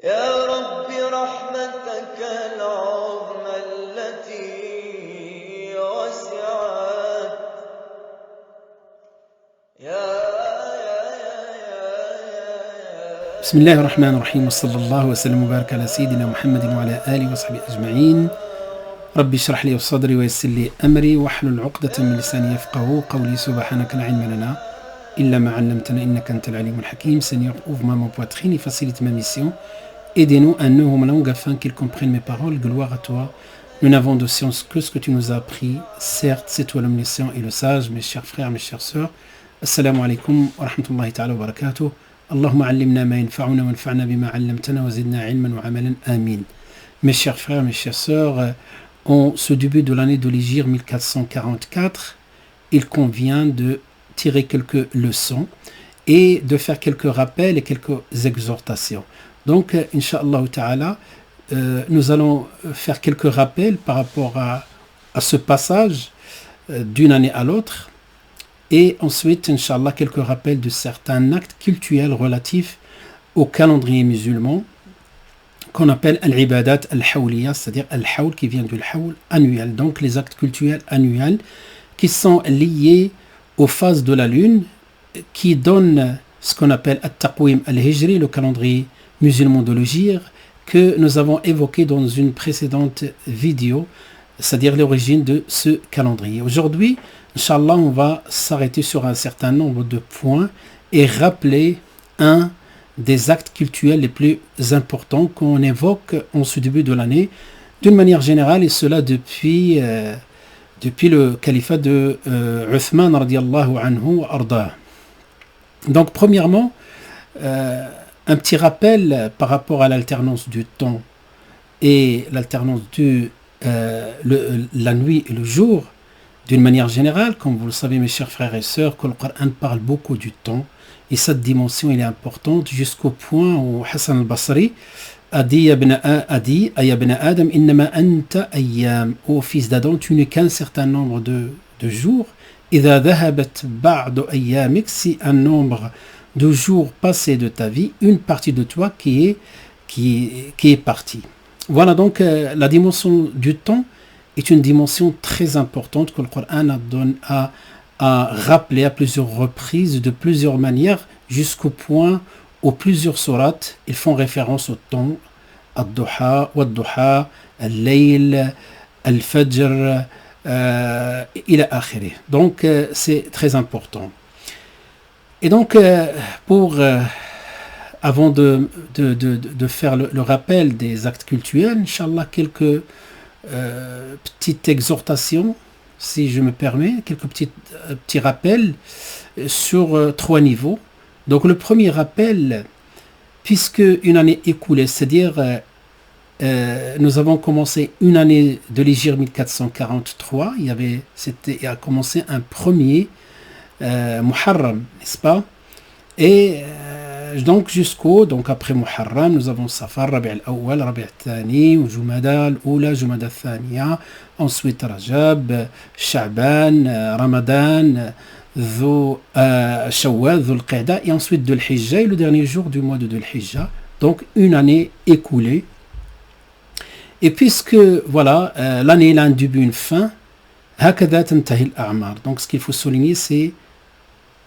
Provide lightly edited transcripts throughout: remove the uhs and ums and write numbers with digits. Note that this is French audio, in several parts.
يا رب رحمتك العظمى التي وسعت بسم الله الرحمن الرحيم وصلى الله وسلم وبارك على سيدنا محمد وعلى آله وصحبه أجمعين. ربي اشرح لي صدري ويسر لي أمري واحلل عقدة من لساني يفقهوا قولي. سبحانك لا علم لنا إلا ما علمتنا إنك أنت العليم الحكيم. Seigneur, ouvre-moi mon poitrine et facilite ma mission. Aidez-nous à nous, ma langue, afin qu'ils comprennent mes paroles. Gloire à toi. Nous n'avons de science que ce que tu nous as appris. Certes, c'est toi l'omniscient et le sage. Mes chers frères, mes chères sœurs, assalamu alaikum wa rahmatullahi ta'ala wa barakatuh. Allahumma allimna ma yanfa'una wanfa'na bima 'allamtana wa zidna 'ilman wa 'amalan. Amin. Mes chers frères, mes chères sœurs, en ce début de l'année de l'Hégire 1444, il convient de tirer quelques leçons et de faire quelques rappels et quelques exhortations. Donc, Inch'Allah Ta'ala, nous allons faire quelques rappels par rapport à ce passage d'une année à l'autre. Et ensuite, Inch'Allah, quelques rappels de certains actes cultuels relatifs au calendrier musulman qu'on appelle al-ibadat al-hawliya, c'est-à-dire al-hawl qui vient du hawl annuel. Donc, les actes cultuels annuels qui sont liés aux phases de la lune qui donnent ce qu'on appelle at-taqwim al-hijri, le calendrier musulman de l'Hégire, que nous avons évoqué dans une précédente vidéo, c'est-à-dire l'origine de ce calendrier. Aujourd'hui, Inch'Allah, on va s'arrêter sur un certain nombre de points et rappeler un des actes cultuels les plus importants qu'on évoque en ce début de l'année, d'une manière générale, et cela depuis le califat de Uthman radiallahu anhu arda. Donc, premièrement, un petit rappel par rapport à l'alternance du temps et l'alternance de la nuit et le jour. D'une manière générale, comme vous le savez mes chers frères et sœurs, que le Coran parle beaucoup du temps et cette dimension elle est importante jusqu'au point où Hassan al-Basri a dit Ya ibn Adam, innama anta ayyam, ô fils d'Adam, tu n'es qu'un certain nombre de jours. Idha dhahabat ba'du ayyamik, si un nombre de jours passés de ta vie, une partie de toi qui est partie. Voilà donc la dimension du temps est une dimension très importante que le Coran a rappelé à plusieurs reprises, de plusieurs manières, jusqu'au point où plusieurs sourates ils font référence au temps, al-duha, wal-duha, al-layl, al-fajr, ila akhiri. Donc c'est très important. Et donc avant de faire le rappel des actes cultuels, Inch'Allah, quelques petite exhortation, si je me permets, quelques petits rappels sur 3 niveaux. Donc le premier rappel, puisque une année écoulée, c'est-à-dire nous avons commencé une année de l'Hégire 1443, il a commencé un premier Muharram, n'est-ce pas? Et donc après Muharram, nous avons Safar, Rabi' al-Awwal, Rabi' al-Thani, Jumada al-Oula, Jumada al-Thaniya, ensuite Rajab, Sha'ban, Ramadan, Shawwal, Dhul Qa'da, et ensuite Dhul Hijja, et le dernier jour du mois de Dhul Hijja. Donc une année écoulée. Et puisque voilà, l'année a un début, une fin, hakadha tantahi al-a'mar. Donc ce qu'il faut souligner, c'est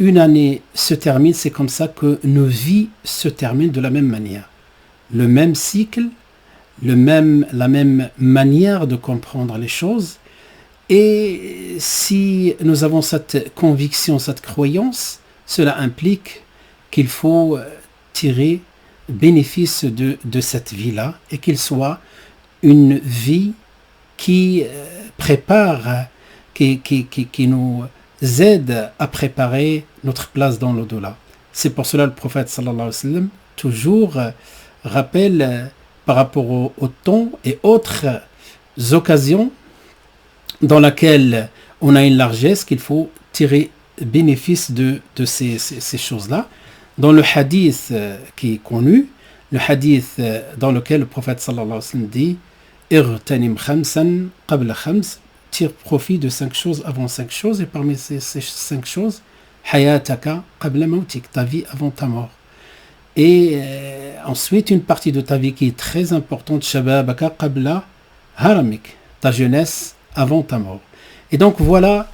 une année se termine, c'est comme ça que nos vies se terminent de la même manière. Le même cycle, la même manière de comprendre les choses. Et si nous avons cette conviction, cette croyance, cela implique qu'il faut tirer bénéfice de cette vie-là et qu'il soit une vie qui prépare, qui nous aide à préparer notre place dans l'au-delà. C'est pour cela le prophète sallallahu alayhi wa sallam toujours rappelle par rapport au temps et autres occasions dans lesquelles on a une largesse qu'il faut tirer bénéfice de ces choses-là. Dans le hadith qui est connu, le hadith dans lequel le prophète sallallahu alayhi wa sallam dit Irtanim khamsan qabla khams, tire profit de 5 choses avant 5 choses, et parmi ces 5 choses, hayataka qabla mautik, ta vie avant ta mort. Et ensuite une partie de ta vie qui est très importante, shababaka qabla haramik, ta jeunesse avant ta mort. Et donc voilà,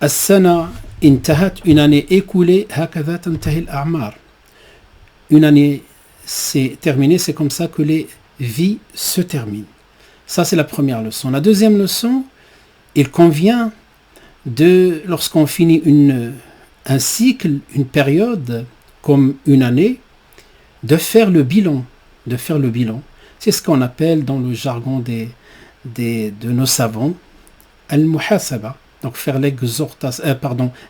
as-sana intahat, une année écoulée, hakadha tantahi al-a'mar. Une année c'est terminé, c'est comme ça que les vies se terminent. Ça c'est la première leçon. La deuxième leçon, il convient de, lorsqu'on finit un cycle, une période, comme une année, de faire le bilan. C'est ce qu'on appelle dans le jargon de nos savants, al-muhasaba. Donc faire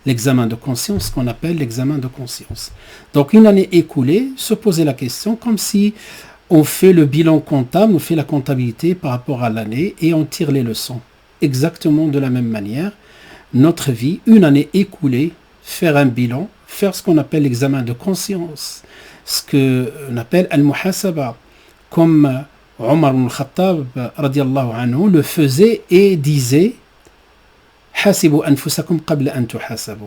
l'examen de conscience, ce qu'on appelle l'examen de conscience. Donc une année écoulée, se poser la question comme si on fait le bilan comptable, on fait la comptabilité par rapport à l'année et on tire les leçons. Exactement de la même manière, notre vie, une année écoulée, faire un bilan, faire ce qu'on appelle l'examen de conscience, ce qu'on appelle al-muhasaba, comme Omar ibn al-Khattab radiallahu anhu le faisait et disait: Hasibu anfusakum qabla an tuhasabu.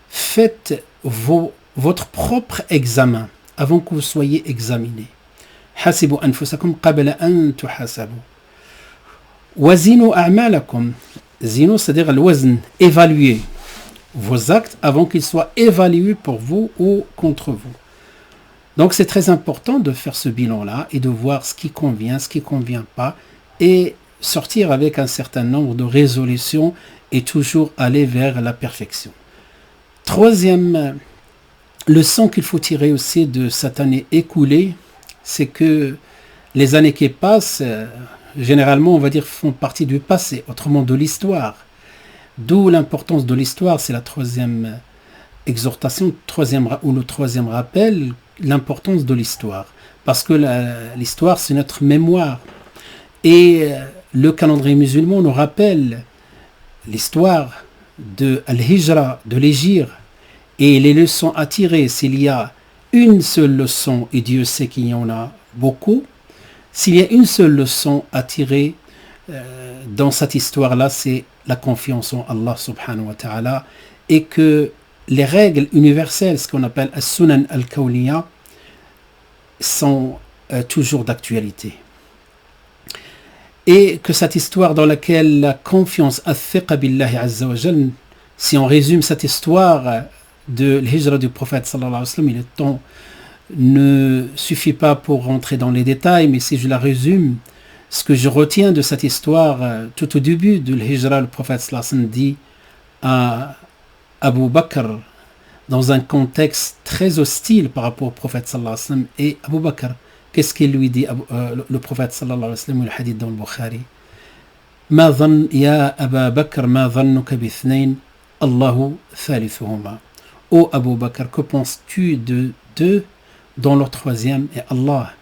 Faites votre propre examen avant que vous soyez examiné. Hasibu anfusakum qabla an tuhasabu. Wazinu a'malakum. Zinu, c'est-à-dire al-wazn, évaluer vos actes avant qu'ils soient évalués pour vous ou contre vous. Donc c'est très important de faire ce bilan-là et de voir ce qui convient, ce qui ne convient pas, et sortir avec un certain nombre de résolutions et toujours aller vers la perfection. Troisième leçon qu'il faut tirer aussi de cette année écoulée, c'est que les années qui passent, généralement, on va dire, font partie du passé, autrement de l'histoire. D'où l'importance de l'histoire, c'est la troisième exhortation, le troisième rappel, l'importance de l'histoire. Parce que l'histoire, c'est notre mémoire. Et le calendrier musulman nous rappelle l'histoire de Al-Hijra, de l'Hégire, et les leçons à tirer. S'il y a une seule leçon, et Dieu sait qu'il y en a beaucoup, s'il y a une seule leçon à tirer dans cette histoire-là, c'est la confiance en Allah subhanahu wa ta'ala, et que les règles universelles, ce qu'on appelle as-sunan al-kawliya, sont toujours d'actualité. Et que cette histoire dans laquelle la confiance, al-thiqa billahi azza wa jal, si on résume cette histoire de l'hijra du prophète sallallahu alayhi wa sallam, le temps ne suffit pas pour rentrer dans les détails, mais si je la résume, ce que je retiens de cette histoire, tout au début de l'hijra, le prophète sallallahu alayhi wa sallam dit à Abu Bakr, dans un contexte très hostile par rapport au prophète sallallahu alayhi wa sallam, et Abu Bakr, qu'est-ce qu'il lui dit, le prophète sallallahu alayhi wa sallam, le hadith dans le Bukhari: Ma dhann ya Aba Bakr, ma dhannuka bithnayn, Allahu thalithuhuma. Ô Abu Bakr, que penses-tu de deux dont le troisième est Allah?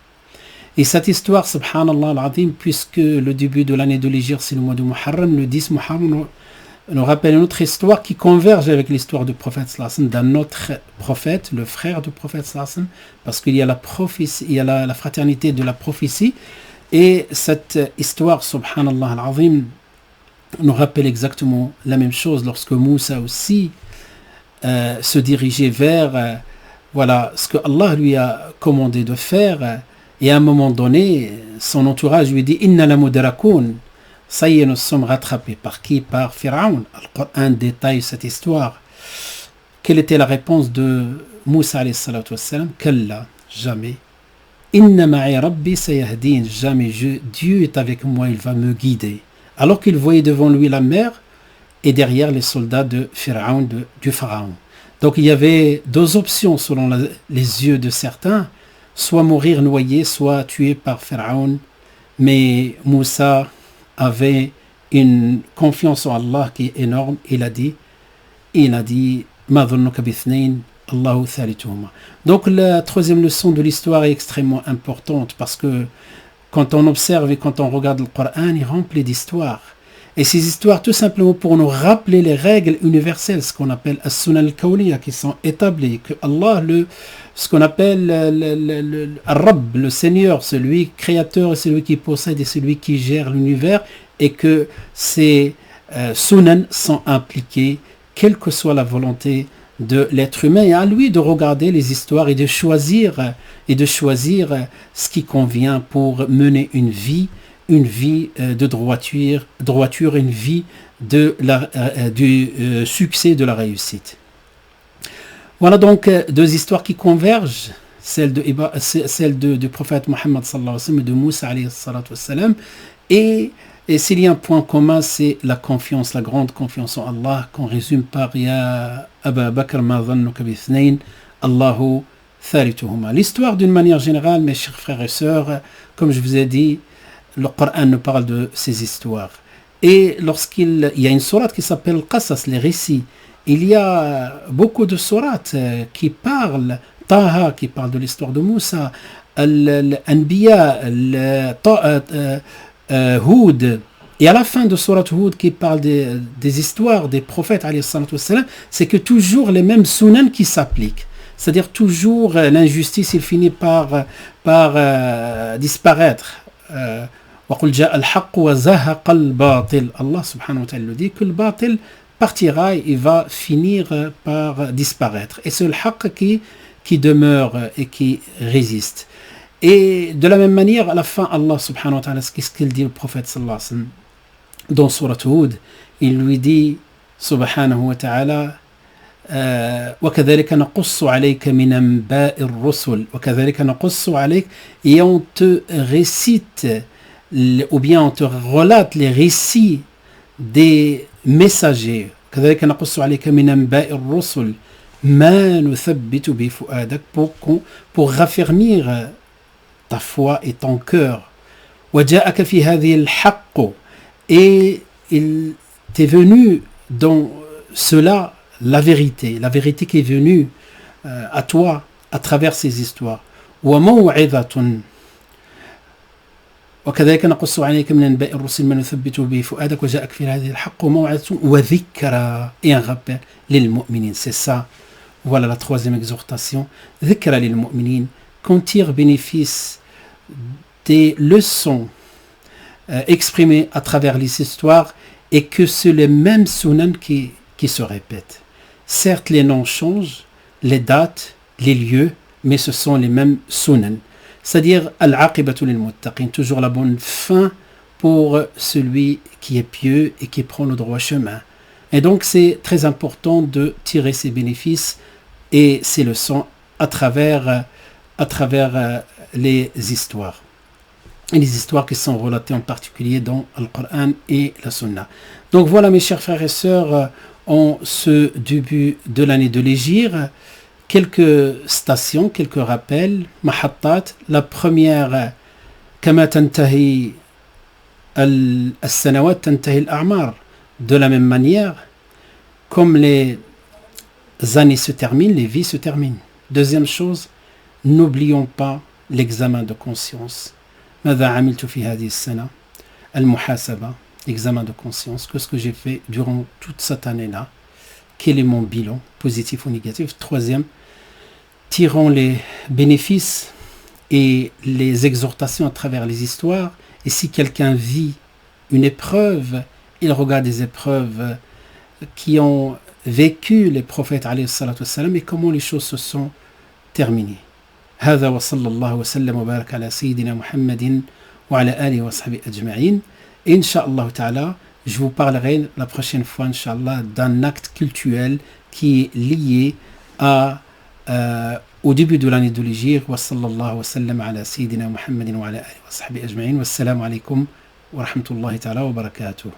Et cette histoire, subhanallah al-azim, puisque le début de l'année de l'Hégire, c'est le mois de Muharram, le 10 Muharram nous rappelle une autre histoire qui converge avec l'histoire du prophète sallallahu alayhi wa sallam, d'un autre prophète, le frère du prophète sallallahu alayhi wa sallam, parce qu'il y a la prophétie, il y a la fraternité de la prophétie, et cette histoire, subhanallah al-azim, nous rappelle exactement la même chose lorsque Moussa aussi se dirigeait vers voilà ce que Allah lui a commandé de faire, et à un moment donné, son entourage lui dit: Inna la mudrakoun. Ça y est, nous sommes rattrapés. Par qui? Par Pharaon. Un détail cette histoire. Quelle était la réponse de Moussa alayhi salatu wassalam? Kalla, jamais. Inna ma'i rabbi sayahdin. Jamais. Dieu est avec moi, il va me guider. Alors qu'il voyait devant lui la mer et derrière les soldats de Pharaon, du Pharaon. Donc il y avait deux options selon les yeux de certains, soit mourir noyé, soit tué par Pharaon. Mais Moussa avait une confiance en Allah qui est énorme. Il a dit Ma dhannuka bithnayn, Allahu thalithuhuma. Donc la troisième leçon de l'histoire est extrêmement importante, parce que quand on observe et quand on regarde le Coran, il est rempli d'histoires. Et ces histoires, tout simplement pour nous rappeler les règles universelles, ce qu'on appelle as-sunan al-kawliya, qui sont établies, que Allah, ce qu'on appelle le Rabb, le Seigneur, celui créateur, celui qui possède et celui qui gère l'univers, et que ces sunan sont impliqués, quelle que soit la volonté de l'être humain, et à lui de regarder les histoires et de choisir ce qui convient pour mener une vie de droiture, une vie du succès, de la réussite. Voilà donc deux histoires qui convergent, celle du prophète Mohammed sallallahu alayhi wa sallam et de Moussa alayhi sallam. Et s'il y a un point commun, c'est la confiance, la grande confiance en Allah, qu'on résume par Ya Aba Bakr ma dhannuka bithnayn, Allahu thalithuhuma. L'histoire d'une manière générale, mes chers frères et sœurs, comme je vous ai dit, le Coran nous parle de ces histoires. Et lorsqu'il y a une sourate qui s'appelle Qasas, les récits, il y a beaucoup de sourates qui parlent, Taha qui parle de l'histoire de Moussa, Al-Anbiya, Houd, et à la fin de Surat Houd qui parle des histoires des prophètes, c'est que toujours les mêmes sunan qui s'appliquent. C'est-à-dire toujours l'injustice, il finit par disparaître. وَقُلْ جَاءَ الْحَقُّ وَزَهَقَ الْبَاطِلِ. Allah subhanahu wa ta'ala dit que le batil partira et il va finir par disparaître. Et c'est le haqq qui demeure et qui résiste. Et de la même manière, à la fin, Allah subhanahu wa ta'ala, qu'est-ce qu'il dit au prophète sallallahu alayhi wa sallam dans Surat Hud? Il lui dit subhanahu wa ta'ala وَكَذَلِكَ نَقُصُّ عَلَيْكَ مِنْ أَنْبَاءِ الرُّسُلِ وَكَذَلِكَ نَقُصُّ عَلَيْكَ, et on te récite ou bien on te relate les récits des messagers. كَذَلِكَ نَقُصُّ عَلَيْكَ مِنْ أَنْبَاءِ الرُّسُلِ مَا نُثَبِّتُ بِهِ فُؤَادَكَ, pour raffermir ta foi et ton cœur. وَجَاءَكَ فِي هَذِهِ الْحَقُّ, et il t'est venu dans cela la vérité qui est venue à toi à travers ces histoires. وَمَوْعِظَةٌ وكذلك نقص عليك من أنباء الرسل ما نثبت به فؤادك وجاءك في هذه الحق وموعظة وذكرى, et un rappel للمؤمنين. C'est ça, voilà la troisième exhortation. ذكرى للمؤمنين, qu'on tire bénéfice des leçons exprimées à travers les histoires, et que c'est les mêmes sunan qui se répètent. Certes, les noms changent, les dates, les lieux, mais ce sont les mêmes sunan. C'est-à-dire, al-aqibatu lil-muttaqin, toujours la bonne fin pour celui qui est pieux et qui prend le droit chemin. Et donc, c'est très important de tirer ses bénéfices et ses leçons à travers les histoires. Et les histoires qui sont relatées en particulier dans le Coran et la Sunna. Donc voilà, mes chers frères et sœurs, en ce début de l'année de l'Hégire, quelques stations, quelques rappels, mahattat. La première, kama tantahi al-sanawat tantahi al-a'mar, de la même manière, comme les années se terminent, les vies se terminent. Deuxième chose, n'oublions pas l'examen de conscience. ماذا عملت في هذه السنة؟ المحاسبة, l'examen de conscience. Qu'est-ce que j'ai fait durant toute cette année-là? Quel est mon bilan, positif ou négatif? Troisième, tirons les bénéfices et les exhortations à travers les histoires. Et si quelqu'un vit une épreuve, il regarde des épreuves qui ont vécu les prophètes alayhi salatu wassalam et comment les choses se sont terminées. هذا وصلى الله وسلم وبارك على سيدنا محمد وعلى آله وصحبه أجمعين. Et Inch'Allah ta'ala, je vous parlerai la prochaine fois, Inch'Allah, d'un acte cultuel qui est lié au début de l'année de l'Hégire. Wa sallallahu wa sallam ala sayyidina Muhammadin wa ala alihi wa sahbihi ajma'in. Wassalamu alaikum wa rahmatullahi ta'ala wa barakatuh.